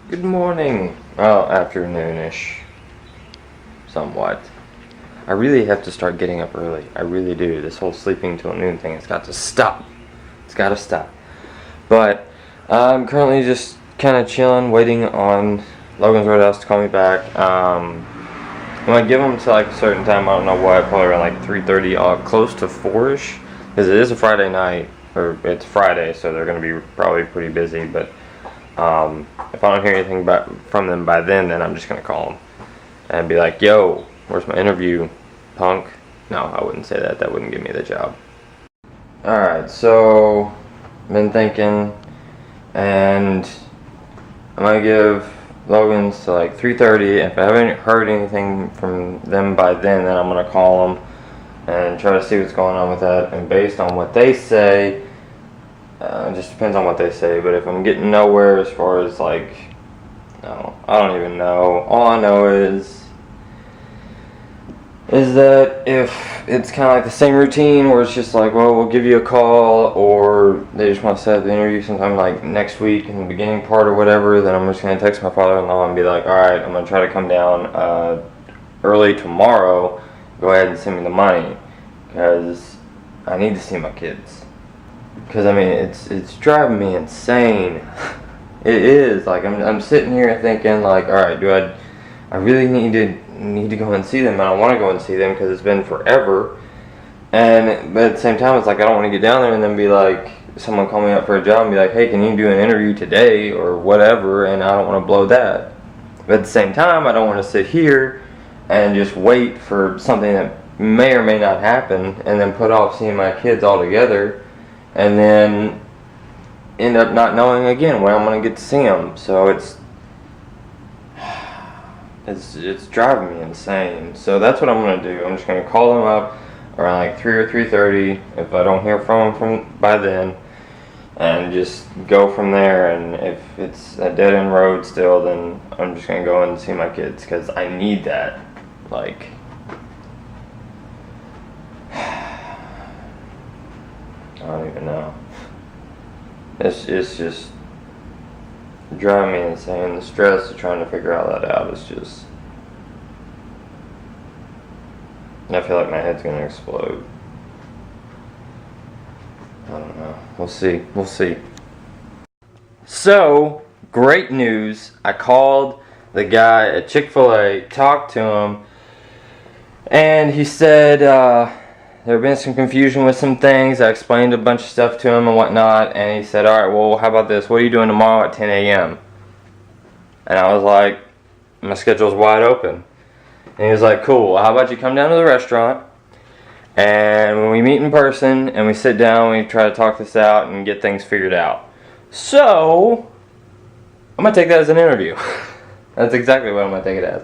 Good morning. Well, afternoonish. Somewhat. I really have to start getting up early. I really do. This whole sleeping till noon thing has got to stop. It's got to stop. But I'm currently just kind of chilling, waiting on Logan's Roadhouse to call me back. I'm going to give them to like a certain time. I don't know what. Probably around like 3:30, close to 4-ish. Because it is a Friday night. Or it's Friday, so they're going to be probably pretty busy. But if I don't hear anything from them by then I'm just going to call them and be like, yo, where's my interview, punk? No, I wouldn't say that. That wouldn't give me the job. Alright, so been thinking, and I'm going to give Logan's to like 3:30. If I haven't heard anything from them by then I'm going to call them and try to see what's going on with that. And based on what they say, it just depends on what they say, but if I'm getting nowhere as far as like, no, I don't even know. All I know is that if it's kind of like the same routine where it's just like, well, we'll give you a call, or they just want to set up the interview sometime like next week in the beginning part or whatever, then I'm just going to text my father-in-law and be like, alright, I'm going to try to come down early tomorrow. Go ahead and send me the money, because I need to see my kids. Because I mean, it's driving me insane. It is. Like I'm sitting here thinking like, all right, I really need to go and see them. I don't want to go and see them because it's been forever. But at the same time, it's like I don't want to get down there and then be like, someone call me up for a job and be like, hey, can you do an interview today or whatever? And I don't want to blow that. But at the same time, I don't want to sit here and just wait for something that may or may not happen and then put off seeing my kids altogether. And then end up not knowing again when I'm going to get to see them. So it's driving me insane. So that's what I'm going to do. I'm just going to call them up around like 3 or 3:30 if I don't hear from them by then, and just go from there. And if it's a dead end road still, then I'm just going to go and see my kids, because I need that. Like, I don't even know. It's just driving me insane. The stress of trying to figure all that out is just... I feel like my head's gonna explode. I don't know. We'll see. We'll see. So, great news. I called the guy at Chick-fil-A, talked to him, and he said, there had been some confusion with some things. I explained a bunch of stuff to him and whatnot, and he said, alright, well, how about this? What are you doing tomorrow at 10 a.m.? And I was like, my schedule's wide open. And he was like, cool, well, how about you come down to the restaurant, and when we meet in person, and we sit down, we try to talk this out and get things figured out. So, I'm going to take that as an interview. That's exactly what I'm going to take it as.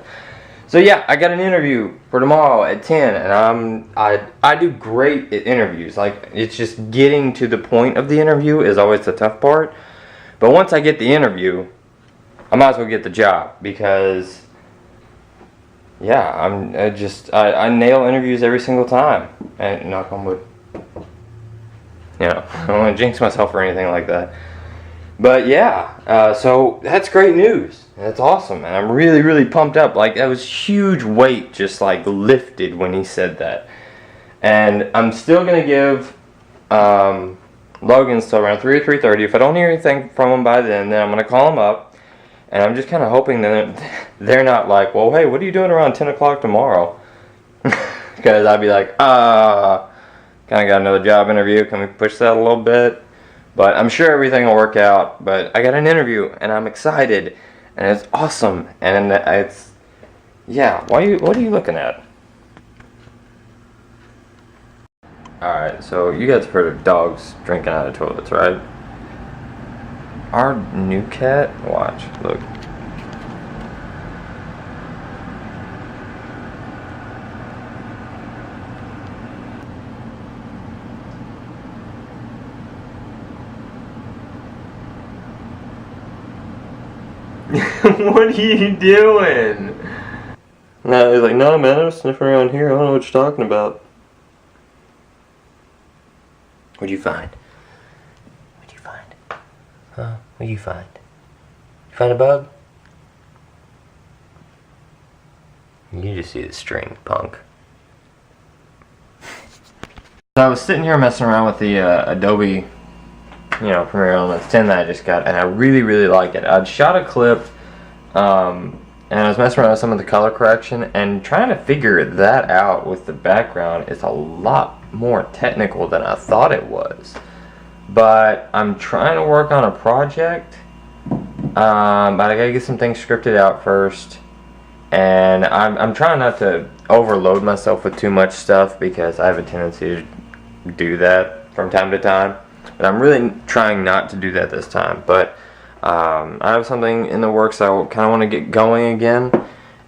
So yeah, I got an interview for tomorrow at 10, and I do great at interviews. Like, it's just getting to the point of the interview is always the tough part. But once I get the interview, I might as well get the job, because yeah, I nail interviews every single time. And knock on wood. You know, I don't want to jinx myself or anything like that. But yeah, so that's great news. That's awesome, and I'm really, really pumped up. Like, that was huge weight just like lifted when he said that. And I'm still gonna give Logan till around 3 or 3:30. If I don't hear anything from him by then I'm gonna call him up, and I'm just kind of hoping that they're not like, well, hey, what are you doing around 10 o'clock tomorrow? Because I'd be like, kind of got another job interview. Can we push that a little bit? But I'm sure everything will work out. But I got an interview, and I'm excited, and it's awesome, and it's, yeah. What are you looking at? All right, so you guys have heard of dogs drinking out of toilets, right? Our new cat, watch, look. What are you doing? No, he's like, no, man, I'm sniffing around here. I don't know what you're talking about. What'd you find? What'd you find? Huh? What'd you find? You find a bug? You just see the string, punk. So I was sitting here messing around with the Adobe, Premiere Elements 10 that I just got, and I really like it. I'd shot a clip, and I was messing around with some of the color correction, and trying to figure that out with the background is a lot more technical than I thought it was. But I'm trying to work on a project, but I gotta get some things scripted out first. And I'm trying not to overload myself with too much stuff because I have a tendency to do that from time to time. But I'm really trying not to do that this time. But I have something in the works I kind of want to get going again.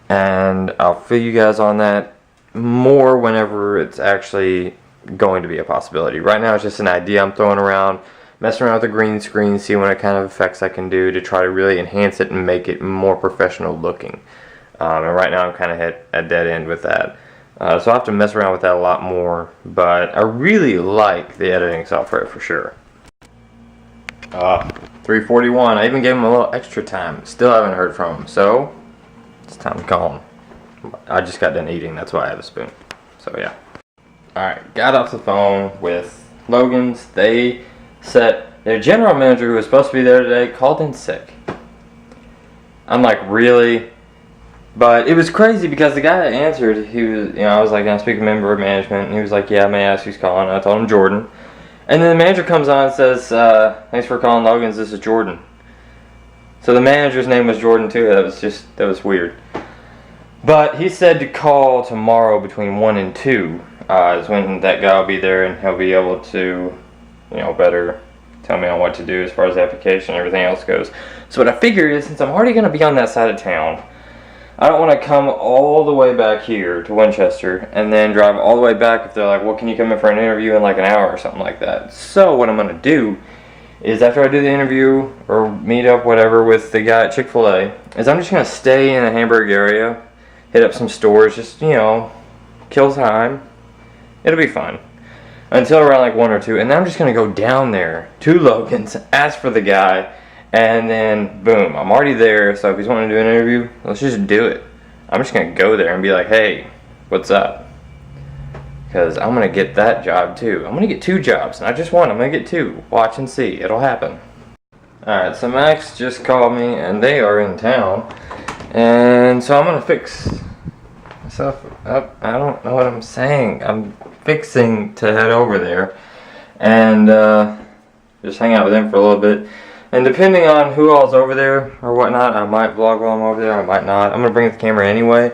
And I'll fill you guys on that more whenever it's actually going to be a possibility. Right now it's just an idea I'm throwing around, messing around with the green screen, seeing what kind of effects I can do to try to really enhance it and make it more professional looking. And right now I'm kind of at a dead end with that. So I'll have to mess around with that a lot more, but I really like the editing software for sure. 3:41, I even gave him a little extra time. Still haven't heard from him, so it's time to call him. I just got done eating, that's why I have a spoon. So yeah. Alright, got off the phone with Logan's. They said their general manager, who was supposed to be there today, called in sick. I'm like, really? But it was crazy because the guy that answered, he was, I was like, I'm speaking to a member of management, and he was like, yeah, may I ask who's calling? And I told him Jordan. And then the manager comes on and says, thanks for calling Logan's, this is Jordan. So the manager's name was Jordan too. That was weird. But he said to call tomorrow between 1 and 2 is when that guy will be there, and he'll be able to, better tell me on what to do as far as the application and everything else goes. So what I figured is, since I'm already going to be on that side of town, I don't want to come all the way back here to Winchester and then drive all the way back if they're like, well, can you come in for an interview in like an hour or something like that. So what I'm going to do is, after I do the interview or meet up, whatever, with the guy at Chick-fil-A, is I'm just going to stay in the Hamburg area, hit up some stores, just, kill time. It'll be fun. Until around like 1 or 2. And then I'm just going to go down there to Logan's, ask for the guy, and then, boom, I'm already there, so if he's wanting to do an interview, let's just do it. I'm just going to go there and be like, hey, what's up? Because I'm going to get that job too. I'm going to get 2 jobs, not just 1, I'm going to get 2. Watch and see, it'll happen. Alright, so Max just called me, and they are in town. And so I'm going to fix myself up. I don't know what I'm saying. I'm fixing to head over there and just hang out with them for a little bit. And depending on who all's over there or whatnot, I might vlog while I'm over there, I might not. I'm going to bring the camera anyway,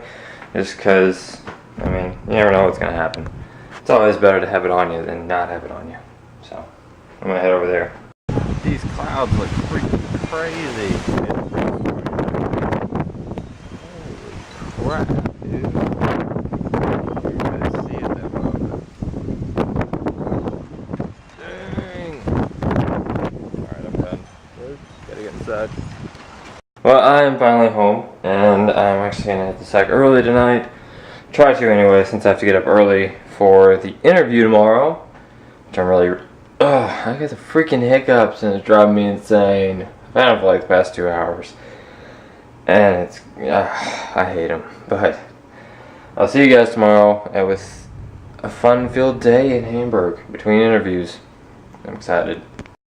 just because, you never know what's going to happen. It's always better to have it on you than not have it on you. So, I'm going to head over there. These clouds look freaking crazy. Holy crap, dude. You guys see it that moment. Dang. Alright, I'm done. Gotta get inside. Well, I am finally home, and I'm actually gonna hit the sack early tonight. Try to anyway, since I have to get up early for the interview tomorrow, which I'm really. I got the freaking hiccups, and it's driving me insane. I've had them for like the past 2 hours, and it's. I hate them, but I'll see you guys tomorrow, and with a fun-filled day in Hamburg between interviews. I'm excited.